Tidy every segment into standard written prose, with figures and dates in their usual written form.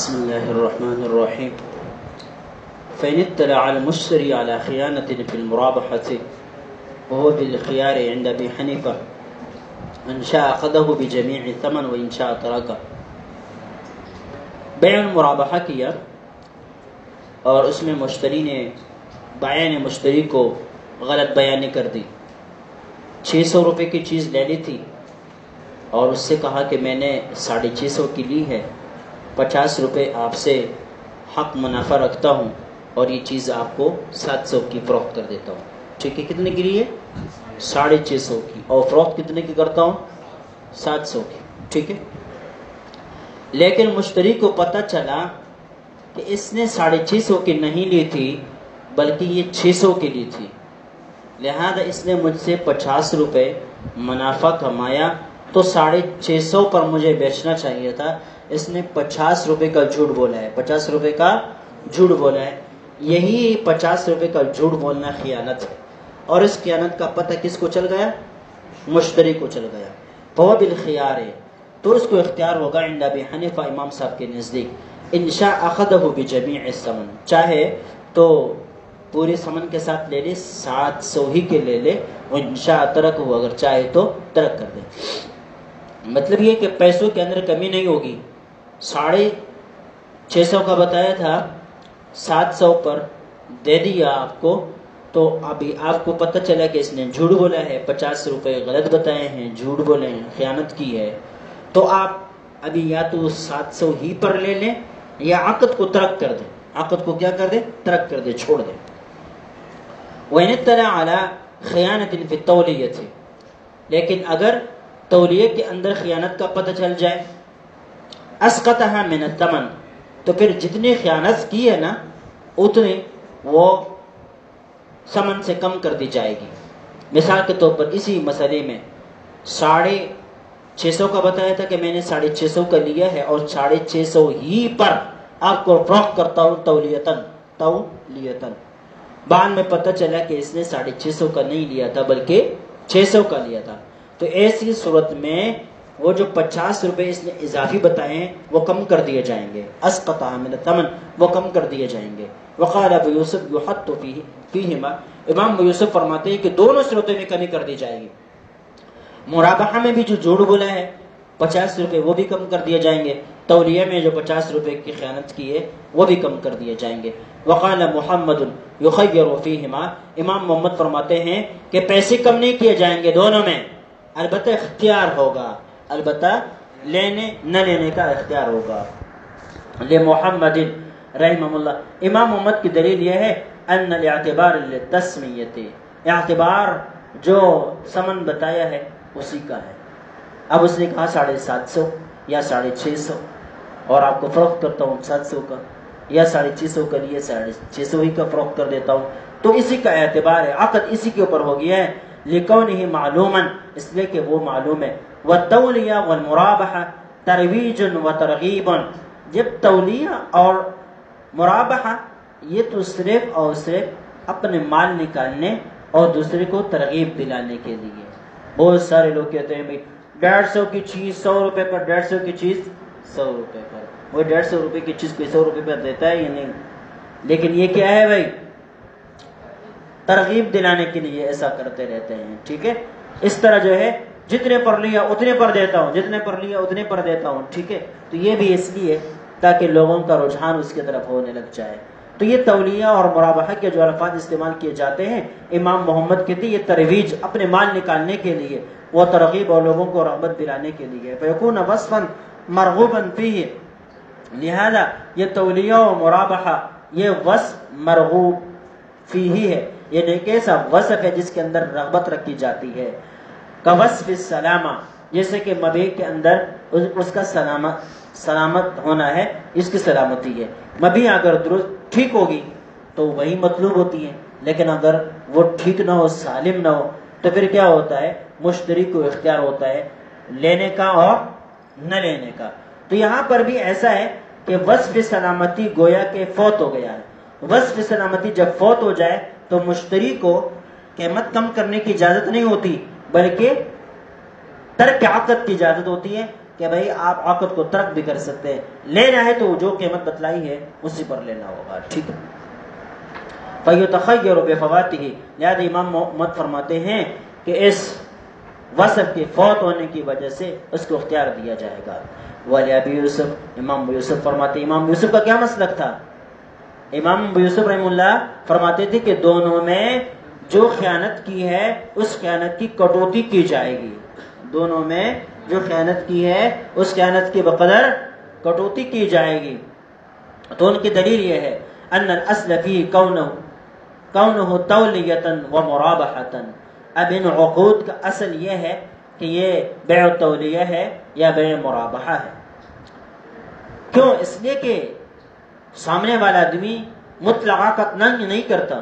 بسم الله الرحمن الرحيم. فإن اطلع المشتري على خيانة في المرابحة وهو بالخيار عند أبي حنيفة إن شاء أخذه بجميع الثمن وإن شاء تركه. بیع المرابحہ کیا اور اس میں مشتری نے بائع نے مشتری کو غلط بیانی کر دی. 600 روپے کی چیز لے لی تھی اور اس سے کہا کہ میں نے 650 کی لی ہے، 50 روپے آپ سے حق منافع رکھتا ہوں اور یہ چیز آپ کو 700 کی فروخت کر دیتا ہوں. ٹھیک ہے، کتنے کی لیے؟ 650 کی، اور فروخت کتنے کی کرتا ہوں؟ 700 کی. ٹھیک ہے، لیکن مشتری کو پتہ چلا کہ اس نے 650 کی نہیں لی تھی بلکہ یہ 600 کی لی تھی، لہذا اس نے مجھ سے 50 روپے منافع کمایا تو 650 پر مجھے بیچنا چاہیے تھا. اس نے 50 روپے کا جھوٹ بولا ہے، 50 روپے کا جھوٹ بولا ہے. یہی 50 روپے کا جھوٹ بولنا خیانت ہے، اور اس خیانت کا پتہ کس کو چل گیا؟ مشتری کو چل گیا. فَهُوَ بِالْخِيَارِ، تو اس کو اختیار ہوگا عند ابی حنیفہ امام صاحب کے نزدیک. انشاء اخذہ بجمیع الثمن، چاہے تو پورے ثمن کے ساتھ لے لے، 700 ہی کے لے لے، اور انشاء ترکہ، اگر چاہے تو ترک کر دے. مطلب یہ کہ پیسوں کے اندر کمی نہیں ہوگی. 650 کا بتایا تھا، 700 پر دے دیا آپ کو، تو ابھی آپ کو پتہ چلا کہ اس نے جھوٹ بولا ہے، 50 روپے غلط بتائے ہیں، جھوٹ بولے ہیں، خیانت کی ہے، تو آپ ابھی یا تو 700 ہی پر لے لیں یا عقد کو ترک کر دیں. عقد کو کیا کر دیں؟ ترک کر دیں، چھوڑ دیں. وَإِنِ اطَّلَعَ عَلَى خِيَانَةٍ فِي التَّوْلِيَةِ، لیکن اگر تولیے کے اندر خیانت کا پتہ چل جائے، اسقطها من الثمن، تو پھر جتنی خیانت کی ہے نا اتنی وہ ثمن سے کم کر دی جائے گی. مثال کے طور پر اسی مسئلے میں 650 کا بتایا تھا کہ میں نے 650 کا لیا ہے اور 650 ہی پر آپ کو فروخت کرتا ہوں تولیتاً. بعد میں پتہ چلا کہ اس نے 650 کا نہیں لیا تھا بلکہ 600 کا لیا تھا، تو ایسی صورت میں وہ جو 50 روپے اس نے اضافی بتائے ہیں وہ کم کر دیے جائیں گے. اسقطها من الثمن، وہ کم کر دیے جائیں گے. وقال ابو یوسف یحط فیہما، امام ابو یوسف فرماتے ہیں کہ دونوں صورتوں میں کمی کر دی جائے گی. مرابحہ میں بھی جو جھوٹ بولا ہے 50 روپے وہ بھی کم کر دیے جائیں گے. تولیہ میں جو 50 روپے کی خیانت کی ہے وہ بھی کم کر دیے جائیں گے. وقال محمد یخیر فیہما، امام محمد فرماتے ہیں کہ پیسے کم نہیں کیے جائیں گے دونوں میں، البتہ اختیار ہوگا، البتہ لینے نہ لینے کا اختیار ہوگا. لمحمد رحمہ اللہ، امام محمد کی دلیل یہ ہے ان الاعتبار للتسمیۃ، اعتبار جو ثمن بتایا ہے اسی کا ہے. اب اس نے کہا 750 یا 650 اور آپ کو فروخت کرتا ہوں 700 کا، یا 650 کا لیے 650 ہی کا فروخت کر دیتا ہوں، تو اسی کا اعتبار ہے، عقد اسی کے اوپر ہو گیا ہے. لکونہ معلوما، اس لیے کہ وہ معلوم ہے. والتولیہ والمرابحہ ترویج وترغیب، جب تولیہ اور مرابحہ یہ تو صرف اور صرف اپنے مال نکالنے اور دوسرے کو ترغیب دلانے کے لیے. بہت سارے لوگ کہتے ہیں بھائی 150 کی چیز 100 روپے پر، 150 کی چیز 100 روپے پر. وہ 150 روپے کی چیز کوئی 100 روپے پر دیتا ہے یا نہیں؟ لیکن یہ کیا ہے بھائی؟ ترغیب دلانے کے لیے ایسا کرتے رہتے ہیں. ٹھیک ہے، اس طرح جو ہے جتنے پر لیا اتنے پر دیتا ہوں، جتنے پر لیا اتنے پر دیتا ہوں. ٹھیک ہے، تو یہ بھی اس لیے تاکہ لوگوں کا رجحان اس کی طرف ہونے لگ جائے. تو یہ تولیہ اور مرابحہ کے جو الفاظ استعمال کیے جاتے ہیں، امام محمد کہتے ہیں یہ ترویج، اپنے مال نکالنے کے لیے، وہ ترغیب اور لوگوں کو رغبت دلانے کے لیے. فیکون وصفا مرغوبا فیہ، لہذا یہ تولیہ و مرابحہ یہ وصف مرغوب فیہ ہے، یعنی ایک ایسا وصف ہے جس کے اندر رغبت رکھی جاتی ہے. کوصف السلامہ، جیسے کہ مبیع کے اندر اس کا سلامت ہونا ہے، اس کی سلامتی ہے. مبیع اگر درست ٹھیک ہوگی تو وہی مطلوب ہوتی ہے، لیکن اگر وہ ٹھیک نہ ہو، سالم نہ ہو، تو پھر کیا ہوتا ہے؟ مشتری کو اختیار ہوتا ہے لینے کا اور نہ لینے کا. تو یہاں پر بھی ایسا ہے کہ وصف سلامتی گویا کہ فوت ہو گیا ہے. وصف سلامتی جب فوت ہو جائے تو مشتری کو قیمت کم کرنے کی اجازت نہیں ہوتی بلکہ ترک عقد کی اجازت ہوتی ہے کہ بھائی آپ عقد کو ترک بھی کر سکتے ہیں، لینا ہے تو جو قیمت بتلائی ہے اسی پر لینا ہوگا، ٹھیک ہے۔ فَيُتَخَيَّرُ بِفَوَاتِهِ، لہذا امام محمد فرماتے ہیں کہ اس وصف کے فوت ہونے کی وجہ سے اس کو اختیار دیا جائے گا۔ وَلِأَبِي یوسف، امام یوسف فرماتے ہیں، امام یوسف کا کیا مسلک تھا؟ امام یوسف رحمہ اللہ فرماتے تھے کہ دونوں میں جو خیانت کی ہے اس خیانت کی کٹوتی کی جائے گی، دونوں میں جو خیانت کی ہے اس خیانت کی بقدر کٹوتی کی جائے گی۔ تو ان کی دلیل یہ ہے ان الاصل فی کونہ تولیۃ و مرابحۃ، اب ان عقود کا اصل یہ ہے کہ یہ بیع تولیہ ہے یا بیع مرابحہ ہے۔ کیوں؟ اس لیے کہ سامنے والا آدمی مطلق عقد نہیں کرتا،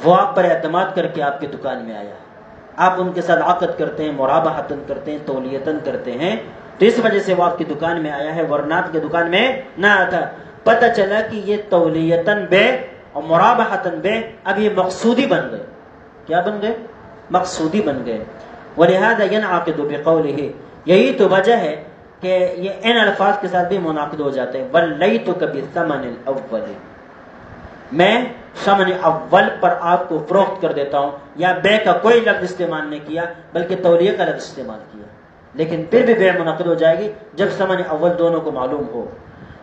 وہ آپ پر اعتماد کر کے آپ کی دکان میں آیا، آپ ان کے ساتھ عقد کرتے ہیں، مرابحتن کرتے ہیں، تولیتن کرتے ہیں، تو اس وجہ سے وہ آپ کی دکان میں آیا ہے، ورنہ آپ کی دکان میں نہ آتا۔ پتہ چلا کہ یہ تولیتن بے اور مرابحتن بے اب یہ مقصودی بن گئے، کیا بن گئے؟ مقصودی بن گئے۔ ولہذا ينعقد بقوله، یہی تو وجہ ہے کہ یہ ان الفاظ کے ساتھ بھی منعقد ہو جاتے ہیں۔ وَلَّيْتُكَ بِالثَّمَنِ الْأَوَّلِ، میں ثمن اول پر آپ کو فروخت کر دیتا ہوں، یا بے کا کوئی لفظ استعمال نہیں کیا بلکہ تولیہ کا لفظ استعمال کیا، لیکن پھر بھی بے منعقد ہو جائے گی جب ثمن اول دونوں کو معلوم ہو۔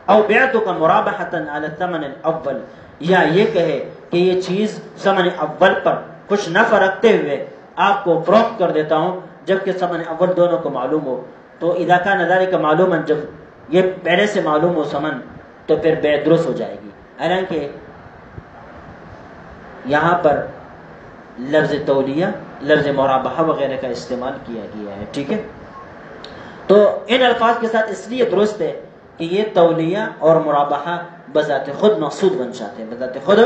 او بعتک مرابحۃ علی الثمن الاول، یا یہ کہے کہ یہ چیز ثمن اول پر کچھ نفع رکھتے ہوئے آپ کو فروخت کر دیتا ہوں جبکہ ثمن اول دونوں کو معلوم ہو۔ تو اذا کان ذلک معلوما، جب یہ پہلے سے معلوم ہو ثمن تو پھر بے درست ہو جائے گی۔ حالانکہ یہاں پر لفظ تولیہ، لفظ مرابحہ وغیرہ کا استعمال کیا گیا ہے، ٹھیک ہے۔ تو ان الفاظ کے ساتھ اس لیے درست ہے کہ یہ تولیہ اور مرابحہ بذات خود مقصود بن جاتے ہیں، بذات خود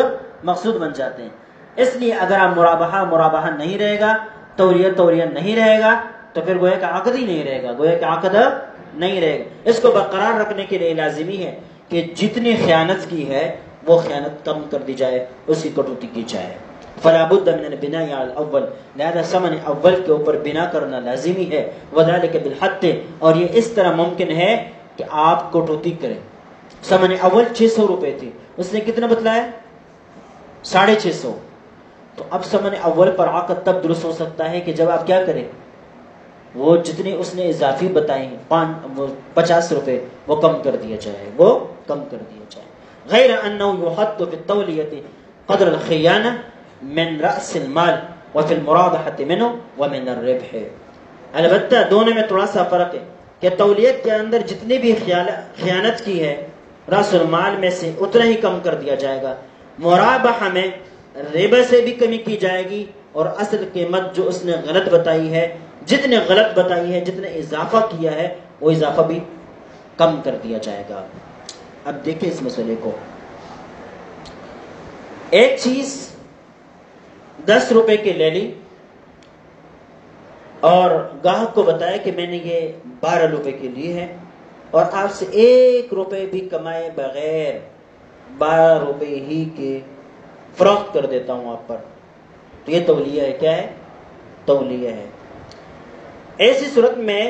مقصود بن جاتے ہیں۔ اس لیے اگر آپ مرابحہ نہیں رہے گا، تولیہ نہیں رہے گا، تو پھر گویا کہ عقد ہی نہیں رہے گا، گویا کہ عقد نہیں رہے گا۔ اس کو برقرار رکھنے کے لیے لازمی ہے کہ جتنی خیانت کی ہے وہ خیانت کم کر دی جائے، اس کی کٹوتی کی جائے۔ فلا بد من البناء على الاول، لہذا ثمن اول کے اوپر بنا کرنا لازمی ہے۔ وذلك بالحد، اور یہ اس طرح ممکن ہے کہ آپ کٹوتی کریں۔ ثمن اول 600 روپے تھی، اس نے کتنا بتلایا؟ 650۔ تو اب ثمن اول پر عقد تب درست ہو سکتا ہے کہ جب آپ کیا کریں، وہ جتنے اس نے اضافی بتائیں 50 روپے وہ کم کر دیا جائے، وہ کم کر دیا جائے۔ غیر انه يحط في التولیہ قدر الخیانہ من رأس المال وفي المرابحة منه ومن الربح، البتہ دونوں میں تھوڑا سا فرق ہے کہ تولیت کے اندر جتنی بھی خیانت کی ہے رأس المال میں سے اتنا ہی کم کر دیا جائے گا، مرابحہ میں ربا سے بھی کمی کی جائے گی، اور اصل قیمت جو اس نے غلط بتائی ہے، جتنے غلط بتائی ہے، جتنے اضافہ کیا ہے وہ اضافہ بھی کم کر دیا جائے گا۔ اب دیکھیں اس مسئلے کو، ایک چیز 10 روپے کے لے لی اور گاہک کو بتایا کہ میں نے یہ 12 روپے کے لی ہے، اور آپ سے 1 روپے بھی کمائے بغیر 12 روپے ہی کے فروخت کر دیتا ہوں آپ پر، تو یہ تولیہ ہے۔ کیا ہے؟ تولیہ ہے۔ ایسی صورت میں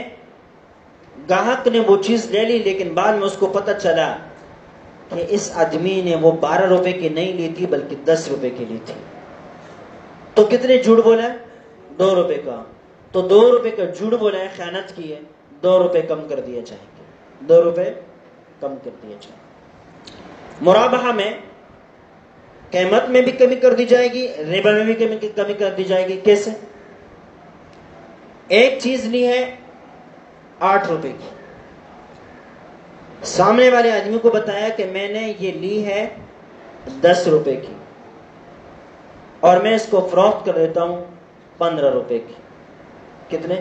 گاہک نے وہ چیز لے لی، لیکن بعد میں اس کو پتہ چلا کہ اس آدمی نے وہ 12 روپے کی نہیں لی تھی بلکہ 10 روپے کی لی تھی، تو کتنے جھوٹ بولا ہے؟ 2 روپے کا۔ تو 2 روپے کا جھوٹ بولا ہے، خیانت کی ہے، 2 روپے کم کر دیا جائیں گے، 2 روپے کم کر دیا جائیں گے۔ مرابحہ میں قیمت میں بھی کمی کر دی جائے گی، ربا میں بھی کمی کر دی جائے گی۔ کیسے؟ ایک چیز لی ہے 8 روپے کی، سامنے والے آدمی کو بتایا کہ میں نے یہ لی ہے 10 روپے کی، اور میں اس کو فروخت کر دیتا ہوں 15 روپے کی۔ کتنے؟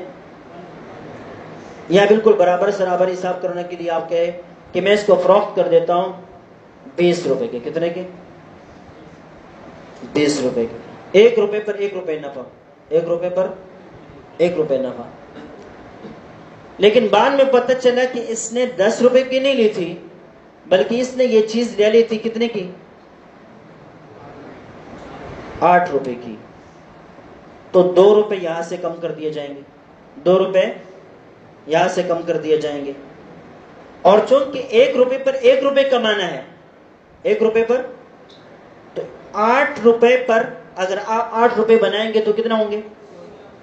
یا بالکل برابر سرابر حساب کرنے کے لیے آپ کہے کہ میں اس کو فروخت کر دیتا ہوں 20 روپے کے۔ کتنے کے؟ 20 روپے کے۔ 1 روپے پر 1 روپے نفع، 1 روپے پر 1 روپے نفع۔ لیکن بعد میں پتہ چلا کہ اس نے 10 روپے کی نہیں لی تھی بلکہ اس نے یہ چیز لے لی تھی کتنے کی؟ 8 روپے کی۔ تو 2 روپے یہاں سے کم کر دیے جائیں گے، 2 روپے یہاں سے کم کر دیے جائیں گے. اور چونکہ 1 روپے پر 1 روپے کمانا ہے، 1 روپے پر، تو 8 روپے پر اگر آپ 8 روپے بنائیں گے تو کتنا ہوں گے؟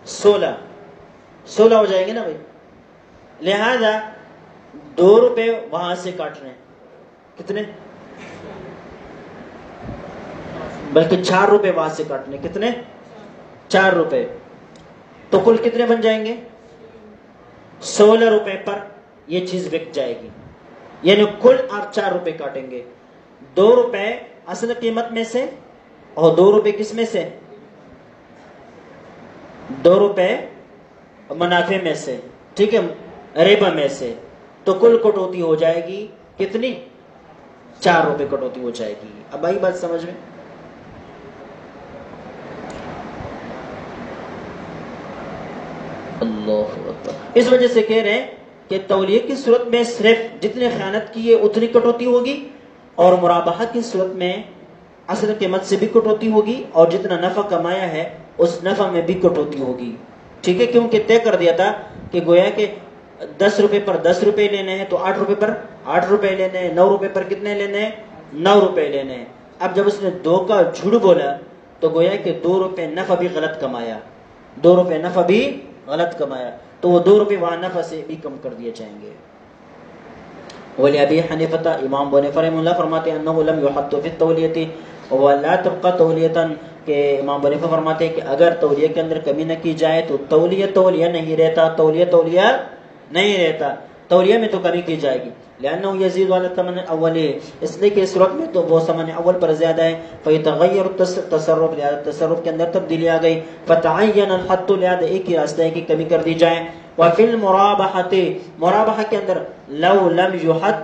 16 ہو جائیں گے نا بھائی. لہذا 2 روپے وہاں سے کاٹ رہے ہیں، کتنے؟ بلکہ 4 روپے وہاں سے کاٹنے، کتنے؟ 4 روپے. تو کل کتنے بن جائیں گے؟ 16 روپے پر یہ چیز بک جائے گی. یعنی کل آپ 4 روپے کاٹیں گے. 2 روپے اصل قیمت میں سے اور 2 روپے کس میں سے؟ 2 روپے منافع میں سے، ٹھیک ہے، ربا میں سے. تو کل کٹوتی ہو جائے گی کتنی؟ 4 روپے کٹوتی ہو جائے گی. اب آئی بات سمجھ میں؟ اللہ اکبر. اس وجہ سے کہہ رہے ہیں کہ تولیہ کی صورت میں صرف جتنے خیانت کی ہے اتنی کٹوتی ہوگی، اور مرابحہ کی صورت میں اصل قیمت سے بھی کٹوتی ہوگی، اور جتنا نفع کمایا ہے اس نفع میں بھی کٹوتی ہوگی. ٹھیک ہے، کیونکہ طے کر دیا تھا کہ گویا کہ 10 روپے پر 10 روپے لینے ہیں، تو 8 روپے پر 8 روپے لینے ہیں. 9 روپے پر کتنے لینے ہیں؟ 9 روپے لینے ہیں. اب جب اس نے 2 کا جھوٹ بولا تو گویا کہ 2 روپے نفع بھی غلط کمایا، 2 روپے نفع بھی غلط کمایا، تو وہ 2 روپے وہاں نفع سے بھی کم کر دیے جائیں گے. ولی ابی حنیفہ، امام ابو حنیفہ رحمہ اللہ فرماتے ہیں انه لم يحط في التولیۃ ولا تبقى تولیۃ، کہ امام ابو حنیفہ فرماتے ہیں کہ اگر تولیہ کے اندر کمی نہ کی جائے تو تولیہ نہیں رہتا، تولیہ نہیں رہتا، تولیہ میں تو کمی کی جائے گی. لانه يزيد على الثمن الاول، اس لیے کہ صورت میں تو وہ ثمن اول پر زیادہ ہے. فيتغير التصرف، لہذا تصرف کے اندر تبدیلی آ گئی. فتعين الحط، لہذا ایک ہی راستہ ہے کہ کمی کر دی جائے. وفي المرابحة، مرابحہ کے اندر لو لم يحط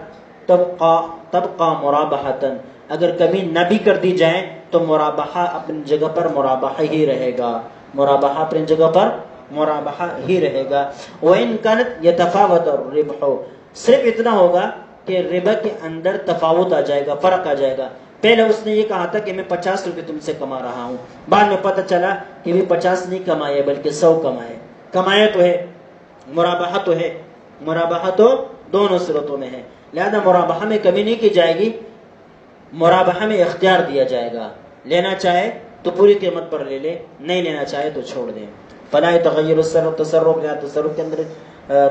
تبقى مرابحة، اگر کمی نہ بھی کر دی جائے تو مرابحہ اپنی جگہ پر مرابحہ ہی رہے گا، مرابحہ اپنی جگہ پر مرابحہ ہی رہے گا. وَإِن كَانَتْ يَتَفَاوَتُ الرِّبْحُ، صرف اتنا ہوگا کہ ربا کے اندر تفاوت آ جائے گا، فرق آ جائے گا. پہلے اس نے یہ کہا تھا کہ میں 50 روپے تم سے کما رہا ہوں، بعد میں پتہ چلا کہ بھی 50 نہیں کمائے بلکہ 100 کمائے. کمایا تو ہے، مرابحہ تو ہے، مرابحہ تو دونوں صورتوں میں ہے. لہذا مرابحہ میں کمی نہیں کی جائے گی، مرابحہ میں اختیار دیا جائے گا. لینا چاہے تو پوری قیمت پر لے لے، نہیں لینا چاہے تو چھوڑ دیں. فلا يتغير التصرف، تصرف یا تصرف کے اندر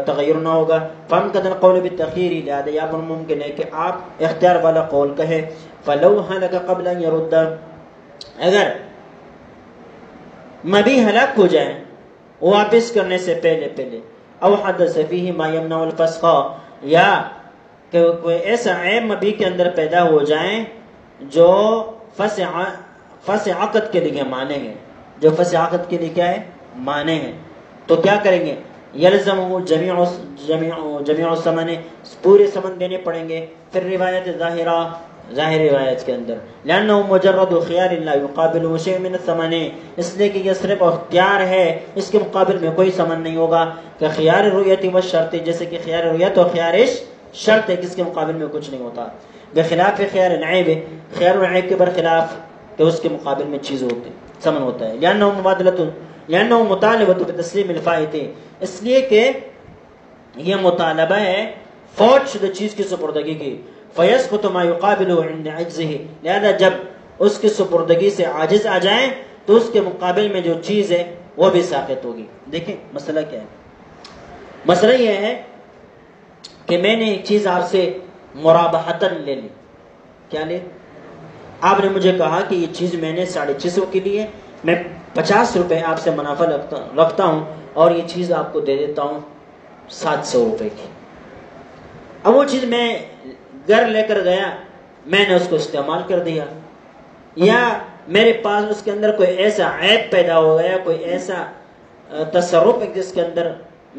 تغیر نہ ہوگا. فامکن القول بالتخیر، لہذا یا پر ممکن ہے کہ آپ اختیار والا قول کہیں. فلو هلك قبل ان يرد، اگر مبی ہلاک ہو جائے واپس کرنے سے پہلے، او حدث فيه ما يمنع الفسخ، یا کہ کوئی ایسا عیب مبی کے اندر پیدا ہو جائیں جو فسخ عقد کے لیے مانے ہیں، جو فسخ عقد کے لیے کیا ہے؟ مانے ہیں. تو کیا کریں گے؟ یلزمہ جمیع الثمن، پورے ثمن دینے پڑیں گے. پھر روایت ظاہرہ، ظاہر روایت کے اندر، لأنه مجرد خیار لا يقابله شيء من الثمن، اس لیے کہ یہ صرف اختیار ہے، اس کے مقابل میں کوئی ثمن نہیں ہوگا. کہ خیار الرؤیت والشرط، جیسے کہ خیار الرؤیت اور خیار شرط ہے، کس کے مقابل میں کچھ نہیں ہوتا. بخلاف خیار العیب، خیار العیب کے برخلاف کہ اس کے مقابل میں چیز ہوتی، ثمن ہوتا ہے. لأنه مطالبۃ بتسلیم الفائت، اس لیے کہ یہ مطالبہ ہے فوت شدہ چیز کی سپردگی کی. فیسقط ما یقابلہ عند عجزہ، لہذا جب اس کی سپردگی سے عاجز آ جائیں تو اس کے مقابل میں جو چیز ہے وہ بھی ساقط ہوگی. دیکھیں مسئلہ کیا ہے. مسئلہ یہ ہے کہ میں نے ایک چیز آپ سے مرابحتاً لے لی. کیا لے؟ آپ نے مجھے کہا کہ یہ چیز میں نے 650 کی لی ہے، میں 50 روپے آپ سے منافع رکھتا ہوں اور یہ چیز آپ کو دے دیتا ہوں 700 روپے کی. اب وہ چیز میں گھر لے کر گیا، میں نے اس کو استعمال کر دیا، یا میرے پاس اس کے اندر کوئی ایسا عیب پیدا ہو گیا، کوئی ایسا تصرف جس کے اندر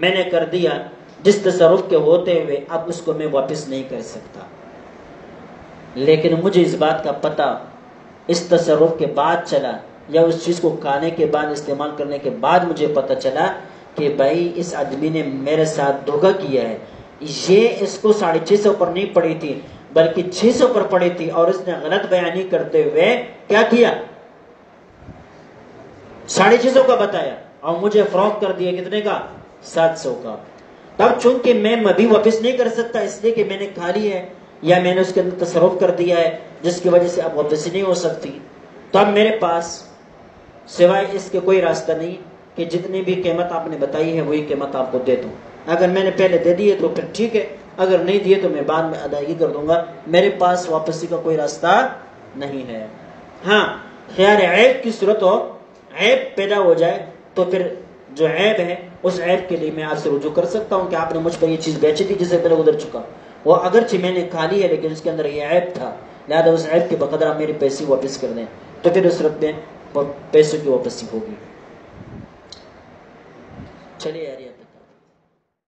میں نے کر دیا جس تصرف کے ہوتے ہوئے اب اس کو میں واپس نہیں کر سکتا. لیکن مجھے اس بات کا پتہ اس تصرف کے بعد چلا، یا اس چیز کو کھانے کے بعد، استعمال کرنے کے بعد مجھے پتہ چلا کہ بھائی اس آدمی نے میرے ساتھ دھوکہ کیا ہے. یہ اس کو 650 پر نہیں پڑی تھی بلکہ 600 پر پڑی تھی، اور اس نے غلط بیانی کرتے ہوئے کیا کیا؟ 650 کا بتایا اور مجھے فروخت کر دیا کتنے کا؟ 700 کا. تب چونکہ میں مبی واپس نہیں کر سکتا اس لیے کہ میں نے کھا لی ہے یا میں نے اس کے اندر تصرف کر دیا ہے جس کی وجہ سے اب واپسی نہیں ہو سکتی، تو اب میرے پاس سوائے اس کے کوئی راستہ نہیں کہ جتنی بھی قیمت آپ نے بتائی ہے وہی قیمت آپ کو دے دوں. اگر میں نے پہلے دے دیے تو پھر ٹھیک ہے، اگر نہیں دیے تو میں بعد میں ادائیگی کر دوں گا، میرے پاس واپسی کا کوئی راستہ نہیں ہے. ہاں خیال عیب کی صورت ہو، عیب پیدا ہو جائے تو پھر جو عیب ہے اس عیب کے لیے میں آپ سے رجوع کر سکتا ہوں کہ آپ نے مجھ پر یہ چیز بیچی تھی جسے پہلے گزر چکا، وہ اگرچہ میں نے کھا لی ہے لیکن اس کے اندر یہ عیب تھا، لہذا اس عیب کے بقدر آپ میرے پیسے واپس کر دیں، تو پھر اس صورت میں پیسوں کی واپسی ہوگی. چلیے یار